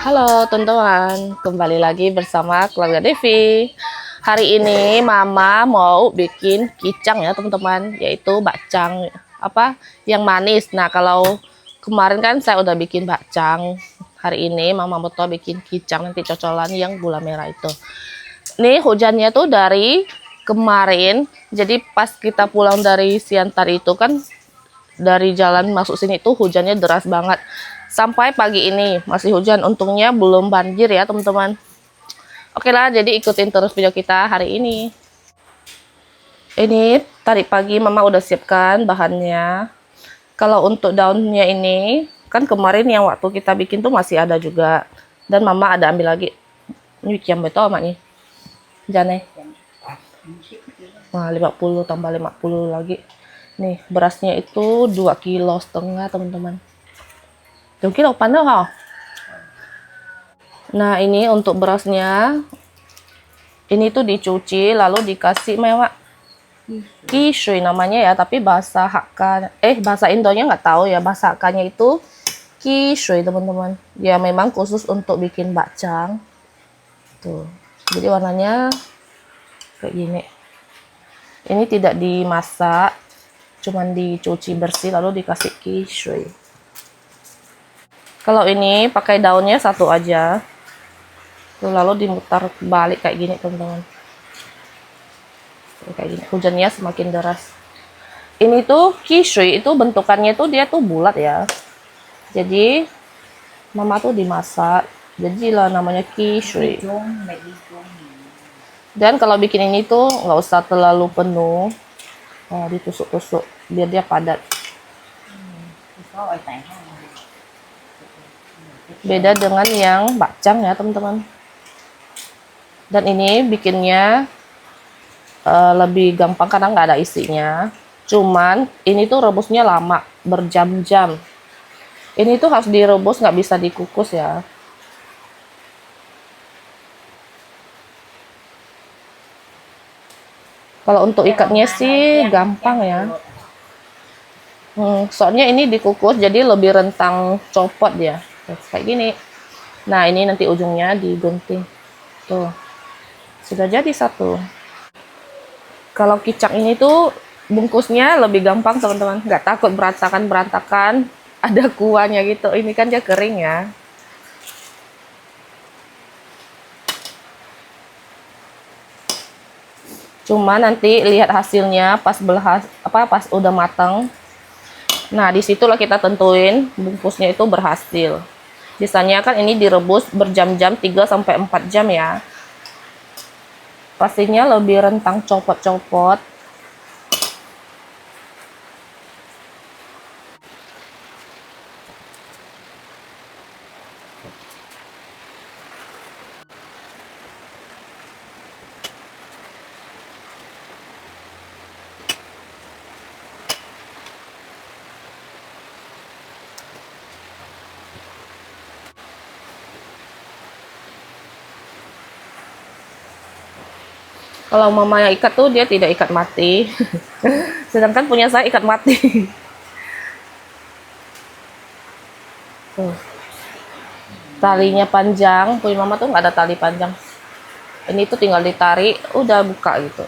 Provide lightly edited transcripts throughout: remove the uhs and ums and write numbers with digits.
Halo teman-teman, kembali lagi bersama keluarga Devi. Hari ini Mama mau bikin kicang ya teman-teman, yaitu bakcang apa yang manis. Nah kalau kemarin kan saya udah bikin bakcang, hari ini Mama mau bikin kicang nanti cocolan yang gula merah itu. Nih hujannya tuh dari kemarin, jadi pas kita pulang dari Siantar itu kan dari jalan masuk sini tuh hujannya deras banget. Sampai pagi ini masih hujan, untungnya belum banjir ya teman-teman. Oke lah, jadi ikutin terus video kita hari ini. Ini tadi pagi Mama udah siapkan bahannya. Kalau untuk daunnya ini, kan kemarin yang waktu kita bikin tuh masih ada juga. Dan Mama ada ambil lagi. Ini yang betul mak nih. Jane. Nah, 50 tambah 50 lagi. Nih, berasnya itu 2,5 kilo teman-teman. 2 kilo pandang ha. Nah, ini untuk berasnya. Ini tuh dicuci lalu dikasih mewah. Kishui namanya ya, tapi bahasa Hakka bahasa Indonya nggak tahu ya. Bahasa Hakkanya itu kishui teman-teman. Ya memang khusus untuk bikin bakcang. Tuh. Jadi warnanya kayak gini. Ini tidak dimasak, cuman dicuci bersih lalu dikasih kishui. Kalau ini pakai daunnya satu aja. Tuh, lalu dimutar balik kayak gini teman-teman. Kayak gini. Hujannya semakin deras. Ini tuh kishui itu bentukannya tuh dia tuh bulat ya. Jadi Mama tuh dimasak. Jadi lah namanya kishui. Dan kalau bikin ini tuh nggak usah terlalu penuh. Nah, ditusuk-tusuk biar dia padat. Beda dengan yang bakcang ya teman-teman. Dan ini bikinnya lebih gampang karena nggak ada isinya. Cuman ini tuh rebusnya lama, berjam-jam. Ini tuh harus direbus, nggak bisa dikukus ya. Kalau untuk ikatnya sih gampang ya. Soalnya ini dikukus jadi lebih rentang copot ya. Kayak gini. Nah ini nanti ujungnya digunting. Tuh. Sudah jadi satu. Kalau kicang ini tuh bungkusnya lebih gampang teman-teman. Nggak takut berantakan-berantakan. Ada kuahnya gitu. Ini kan dia kering ya. Cuma nanti lihat hasilnya pas pas udah matang. Nah, disitulah kita tentuin bungkusnya itu berhasil. Biasanya kan ini direbus berjam-jam 3 sampai 4 jam ya. Pastinya lebih rentang copot-copot. Kalau Mama yang ikat tuh dia tidak ikat mati. Sedangkan punya saya ikat mati. Tuh. Talinya panjang, punya Mama tuh nggak ada tali panjang. Ini tuh tinggal ditarik, udah buka gitu.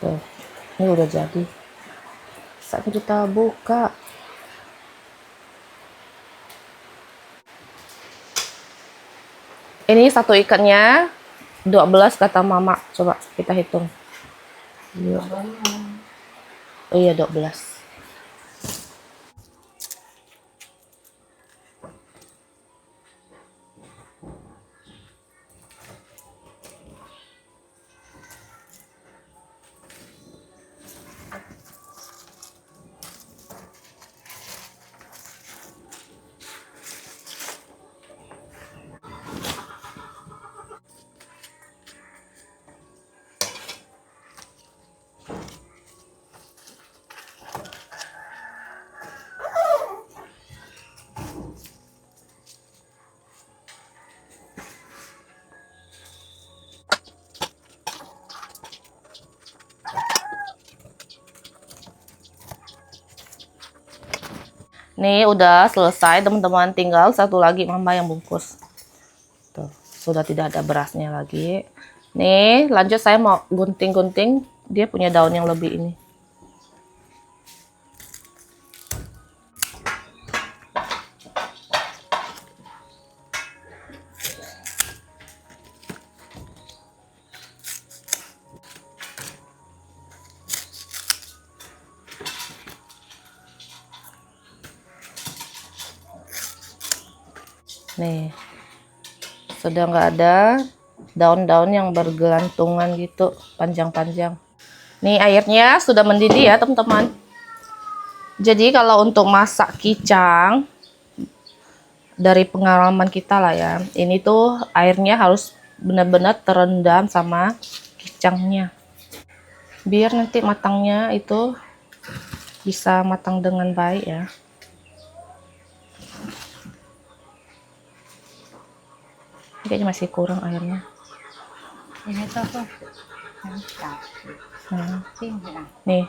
Tuh, ini udah jadi. Saat kita buka. Ini satu ikatnya 12 kata Mama. Coba kita hitung. Oh iya 12. Nih udah selesai teman-teman, tinggal satu lagi mama yang bungkus. Tuh, sudah tidak ada berasnya lagi. Nih lanjut saya mau gunting-gunting, dia punya daun yang lebih ini. Nih sudah nggak ada daun-daun yang bergelantungan gitu panjang-panjang. Nih airnya sudah mendidih ya teman-teman. Jadi kalau untuk masak kicang, dari pengalaman kita lah ya, ini tuh airnya harus benar-benar terendam sama kicangnya, biar nanti matangnya itu bisa matang dengan baik ya. Kayaknya masih kurang airnya. Nah, nih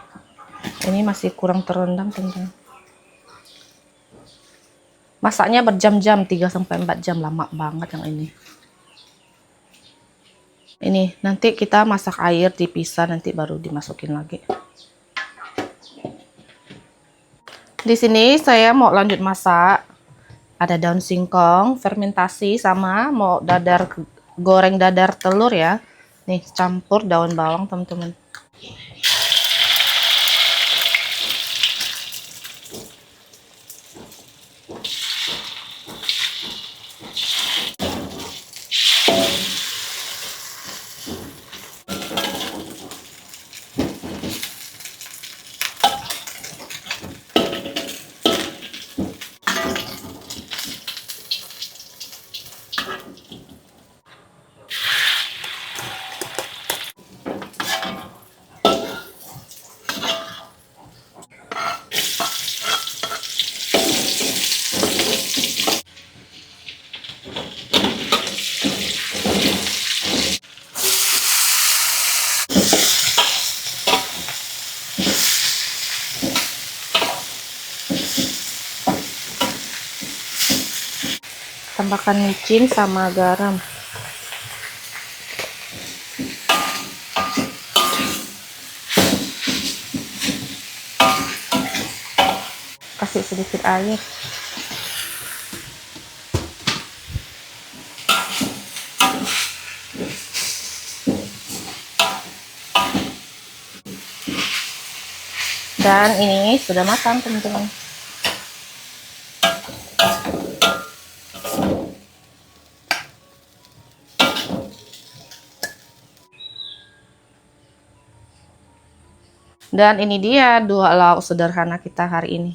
ini masih kurang terendam teman-teman. Masaknya berjam-jam, 3-4 jam, lama banget yang ini. Ini nanti kita masak air dipisah, nanti baru dimasukin lagi. Di sini saya mau lanjut masak. Ada daun singkong fermentasi sama mau goreng dadar telur ya. Nih campur daun bawang teman-teman. Tambahkan micin sama garam. Kasih sedikit air. Dan ini sudah matang teman-teman. Dan ini dia dua lauk sederhana kita hari ini.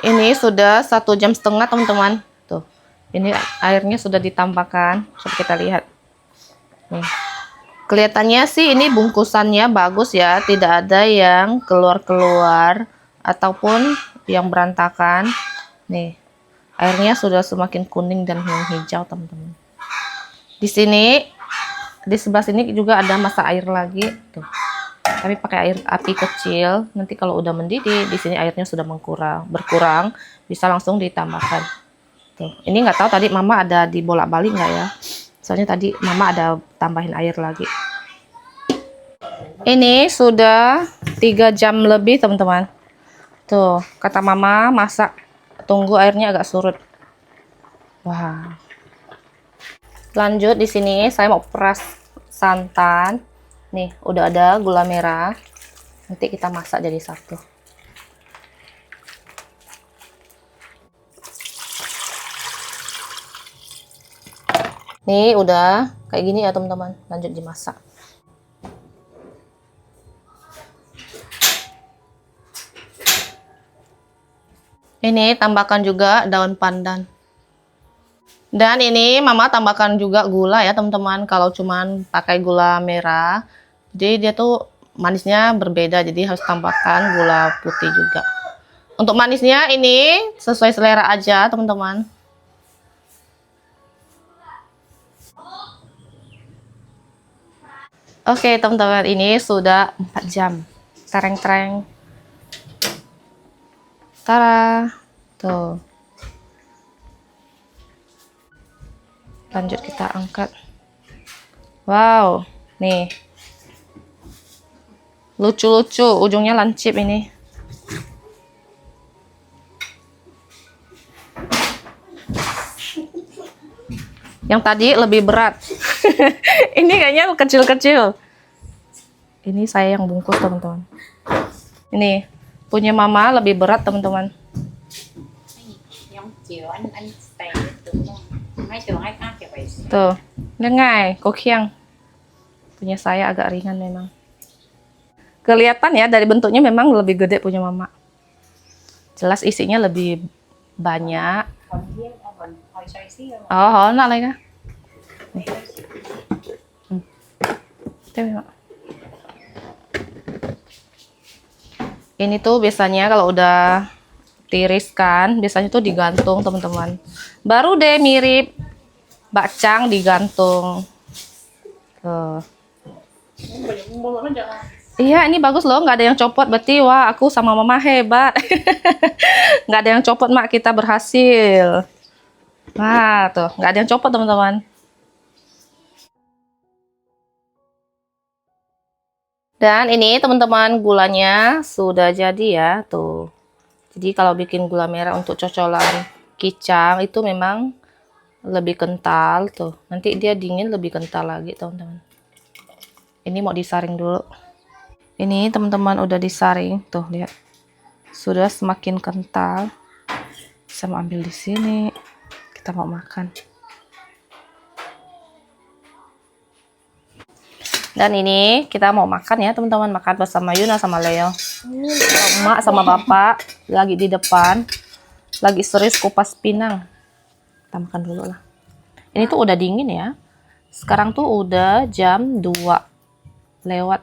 Ini sudah 1,5 jam teman-teman. Tuh, ini airnya sudah ditambahkan. Coba kita lihat. Nih. Kelihatannya sih ini bungkusannya bagus ya, tidak ada yang keluar-keluar ataupun yang berantakan. Nih, airnya sudah semakin kuning dan hijau teman-teman. Di sini, di sebelah sini juga ada masak air lagi. Tuh. Tapi pakai air api kecil. Nanti kalau udah mendidih, di sini airnya sudah berkurang, bisa langsung ditambahkan. Tuh, ini nggak tahu tadi mama ada dibolak-balik nggak ya? Soalnya tadi mama ada tambahin air lagi. Ini sudah 3 jam lebih teman-teman. Tuh, kata mama masak, tunggu airnya agak surut. Wah. Lanjut di sini saya mau peras santan. Nih, udah ada gula merah. Nanti kita masak jadi satu. Nih, udah kayak gini ya, teman-teman. Lanjut dimasak. Ini tambahkan juga daun pandan. Dan ini mama tambahkan juga gula ya, teman-teman. Kalau cuman pakai gula merah, jadi dia tuh manisnya berbeda, jadi harus tambahkan gula putih juga. Untuk manisnya ini sesuai selera aja teman-teman. Oke teman-teman, ini sudah 4 jam. Tereng-tereng. Tara. Tuh. Lanjut kita angkat. Wow, nih. Lucu-lucu, ujungnya lancip ini. Yang tadi lebih berat. Ini kayaknya kecil-kecil. Ini saya yang bungkus, teman-teman. Ini punya mama lebih berat, teman-teman. Tuh, dengai, kokiang. Punya saya agak ringan memang. Kelihatan ya dari bentuknya memang lebih gede punya mama. Jelas isinya lebih banyak. Oh, nak lagi kah? Nih. Ini tuh biasanya kalau udah tiriskan, biasanya tuh digantung, teman-teman. Baru deh mirip bakcang digantung. Tuh. Iya, ini bagus loh, nggak ada yang copot. Berarti wah, aku sama mama hebat. Nggak ada yang copot, mak, kita berhasil. Nah, tuh, nggak ada yang copot, teman-teman. Dan ini, teman-teman, gulanya sudah jadi ya, tuh. Jadi kalau bikin gula merah untuk cocolan kicang itu memang lebih kental, tuh. Nanti dia dingin lebih kental lagi, teman-teman. Ini mau disaring dulu. Ini, teman-teman, udah disaring, tuh, lihat. Sudah semakin kental. Saya mau ambil di sini. Kita mau makan. Dan ini kita mau makan ya, teman-teman. Makan bersama Yuna sama Leo. Emak sama bapak lagi di depan. Lagi serius kupas pinang. Kita makan dulu lah. Ini tuh udah dingin ya. Sekarang tuh udah jam 2 lewat.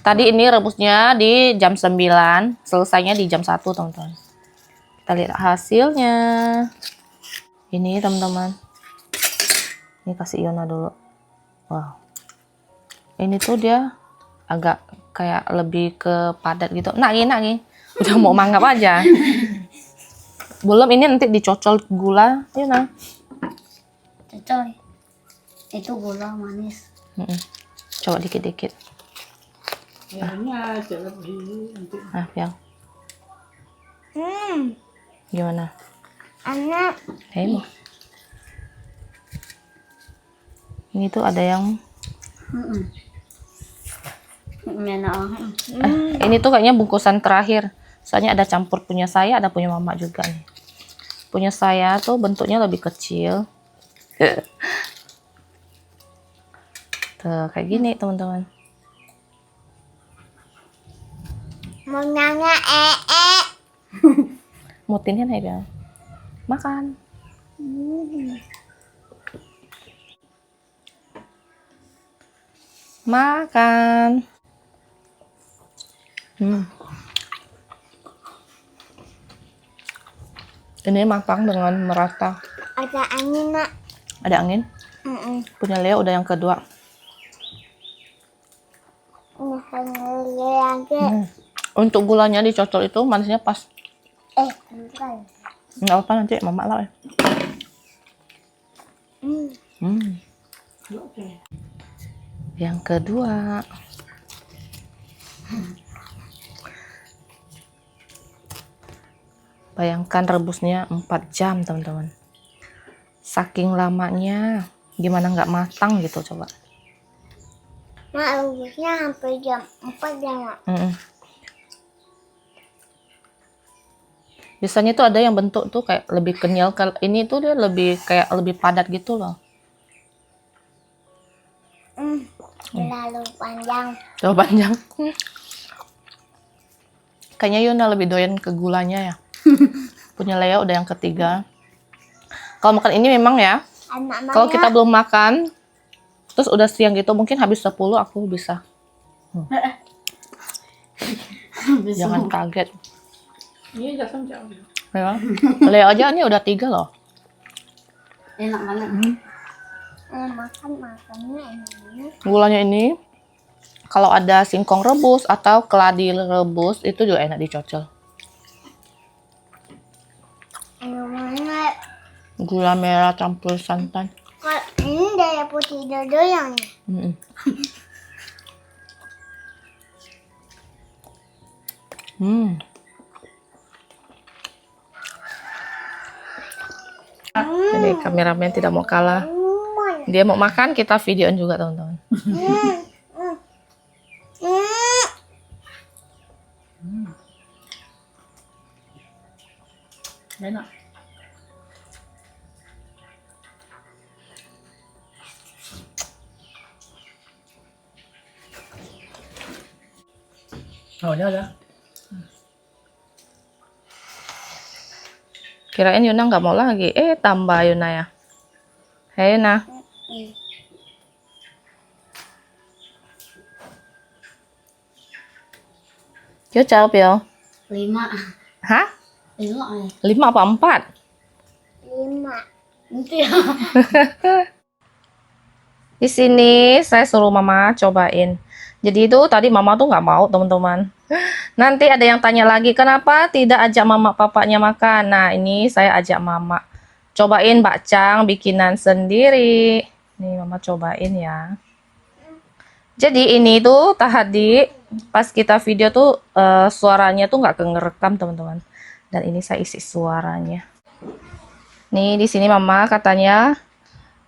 Tadi ini rebusnya di jam 9. Selesainya di jam 1, teman-teman. Kita lihat hasilnya. Ini, teman-teman. Ini kasih Yona dulu. Wow. Ini tuh dia agak kayak lebih ke padat gitu. Nak. Udah mau mangap aja. Belum, ini nanti dicocol gula. Yona. Cocol. Itu gula manis. Coba dikit-dikit. Nah, lebih. Ah, yang. Gimana? Enak. Hei, ini tuh ada yang ini tuh kayaknya bungkusan terakhir. Soalnya ada campur punya saya, ada punya mama juga nih. Punya saya tuh bentuknya lebih kecil. Tuh, kayak gini, teman-teman. Mau nanya Mutinnya nih, Bel. Makan. Makan. Ini matang dengan merata. Ada angin, Nak. Ada angin? Punya Leo udah yang kedua. Untuk gulanya dicocol itu manisnya pas. Bukan. Nggak apa nanti mama lah. Yang kedua. Bayangkan rebusnya 4 jam, teman-teman. Saking lamanya, gimana nggak matang gitu, coba. Mak, rebusnya hampir jam 4 ya, Mak. Biasanya tuh ada yang bentuk tuh kayak lebih kenyal. Ini tuh dia lebih kayak lebih padat gitu loh. Terlalu panjang. Terlalu panjang. Kayaknya Yuna lebih doyan ke gulanya ya. Punya Leo udah yang ketiga. Kalau makan ini memang ya, kalau kita belum makan, terus udah siang gitu, mungkin habis 10 aku bisa. Jangan kaget. Iya, jauh. Ya. Leo aja ini udah 3 loh. Enak banget. Makannya enak. Gulanya ini Kalau ada singkong rebus atau keladi rebus, itu juga enak dicocol. Mana? Gula merah campur santan. Kalau ini dari putih dodoyan. Mm-mm. Jadi kameramen tidak mau kalah. Dia mau makan, kita videoin juga teman-teman. Enak. Oh, ada. Kirain Yuna nggak mau lagi. Tambah Yuna ya. Hei Yuna. Yo jawab yo. 5. Hah? 5 ya? 5 apa 4? 5. Nanti ya. Di sini saya suruh mama cobain. Jadi itu tadi mama tuh nggak mau teman-teman. Nanti ada yang tanya lagi kenapa tidak ajak mama papanya makan. Nah ini saya ajak mama cobain bakcang bikinan sendiri. Nih mama cobain ya. Jadi ini tuh tadi pas kita video tuh suaranya tuh nggak ngerekam teman-teman. Dan ini saya isi suaranya. Nih di sini mama katanya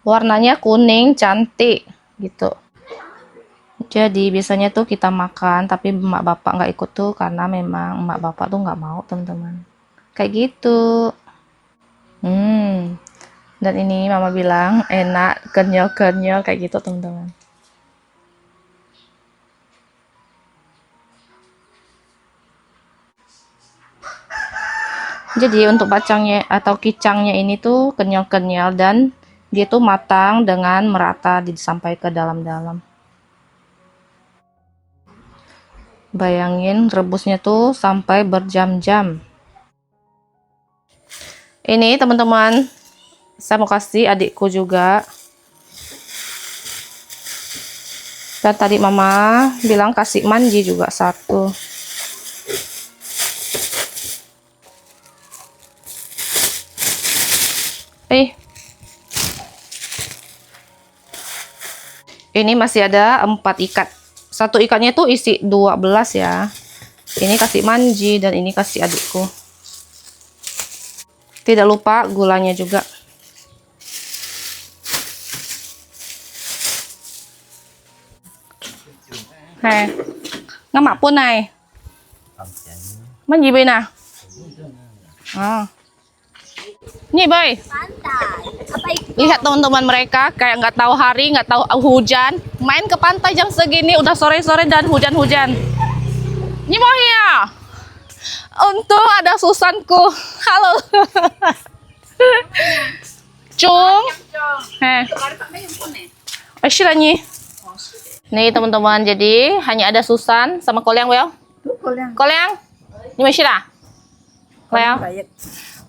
warnanya kuning cantik gitu. Jadi biasanya tuh kita makan tapi emak bapak nggak ikut tuh karena memang emak bapak tuh nggak mau teman-teman. Kayak gitu. Dan ini mama bilang enak kenyal-kenyal kayak gitu teman-teman. Jadi untuk bacangnya atau kicangnya ini tuh kenyal-kenyal dan dia tuh matang dengan merata sampai ke dalam-dalam. Bayangin rebusnya tuh sampai berjam-jam. Ini teman-teman, saya mau kasih adikku juga. Dan tadi mama bilang kasih Manji juga satu. Ini masih ada 4 ikat. Satu ikatnya tuh isi 12 ya. Ini kasih Manji dan ini kasih adikku. Tidak lupa gulanya juga. Hei, ngamak pun nai. Manji bay na. Nih boy. Lihat teman-teman mereka kayak nggak tahu hari, nggak tahu hujan, main ke pantai jam segini udah sore-sore dan hujan-hujan. Ini mau ya? Untung ada Susanku. Halo. Cung. Nyi. Nih teman-teman, jadi hanya ada Susan sama Koleang, Wel. Koleang. Ini masih lah. Koleang.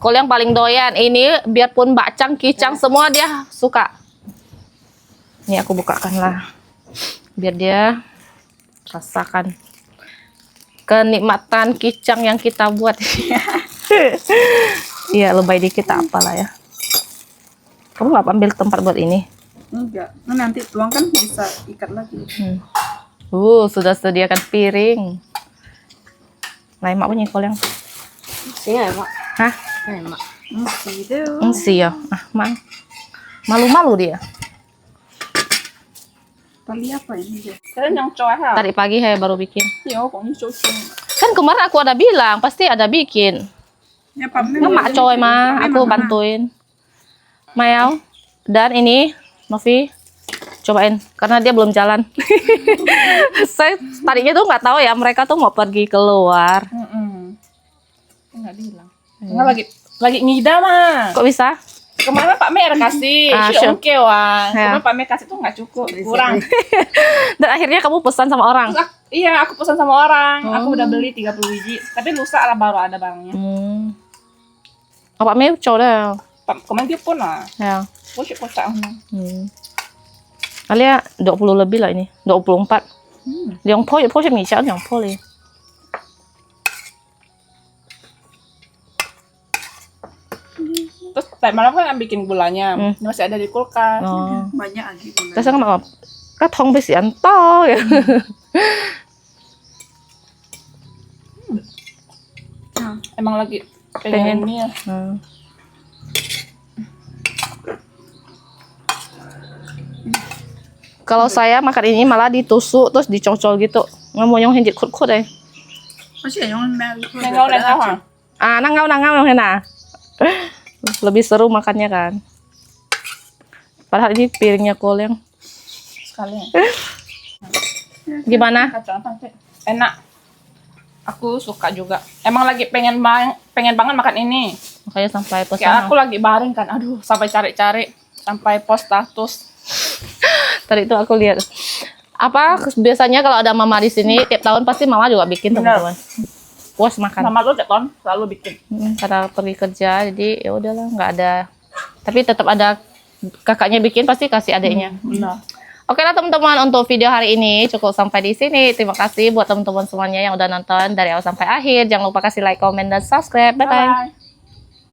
Koleang paling doyan. Ini biarpun bakcang, kicang semua dia suka. Ini aku bukakan lah. Biar dia rasakan kenikmatan kicang yang kita buat. Iya, lebay dikit tak apalah ya. Kamu nggak ambil tempat buat ini? Enggak. Nah, nanti tuangkan bisa ikat lagi. Sudah sediakan piring. Nah, mak punya Koleang. Siapa, Mak? Hah? Mak. Enggak ya. Malu-malu dia. Tali apa ini dia? Kalian yang cowok ha? Tadi pagi saya baru bikin. Iya, kok ini cowok. Kan kemarin aku ada bilang pasti ada bikin. Ya, pamnya. Ngemak coy mah, aku bantuin. Mayau. Dan ini Novi cobain karena dia belum jalan. Saya tadinya tuh nggak tahu ya mereka tuh mau pergi keluar. Nggak bilang. Nggak lagi ngida mah. Kok bisa? Kemarin Pak Mer kasih, sure. oke wah. Ya. Kemarin Pak Mer kasih tuh nggak cukup, kurang. Dan akhirnya kamu pesan sama orang. Iya, aku pesan sama orang. Aku udah beli 30 biji. Tapi lusa lah baru ada barangnya. Apa Mei coba? Kemarin dia pun lah. Ya. Push. Kalian 20 lebih lah ini. 24. 两坡也坡是米香两坡嘞。 Terus tadi malam kan yang bikin gulanya. Ini masih ada di kulkas. Oh. Banyak lagi gulanya. Terus kan mak katong besi anto ya. Emang lagi Pengen. pengen ini ya. Kalau saya makan ini malah ditusuk terus dicocol gitu. Nggak mau yang hinjit kut-kut deh. Masih yang Nengau nengau. Ah, nangau yang hena. Lebih seru makannya kan. Padahal ini piringnya koleng. Sekali. Gimana? Kacang apa sih? Enak. Aku suka juga. Emang lagi pengen banget makan ini. Makanya sampai Kayak pesan. aku lagi bareng kan. Aduh, sampai cari-cari sampai post status. Tadi itu aku lihat. Apa biasanya kalau ada mama di sini tiap tahun pasti mama juga bikin Benar. teman-teman. Puas makan. Mama tuh tiap tahun selalu bikin. Karena pergi kerja jadi ya udahlah nggak ada. Tapi tetap ada kakaknya bikin pasti kasih adiknya. Benar. Oke lah teman-teman, untuk video hari ini cukup sampai di sini. Terima kasih buat teman-teman semuanya yang udah nonton dari awal sampai akhir. Jangan lupa kasih like, comment, dan subscribe. Bye-bye. Bye.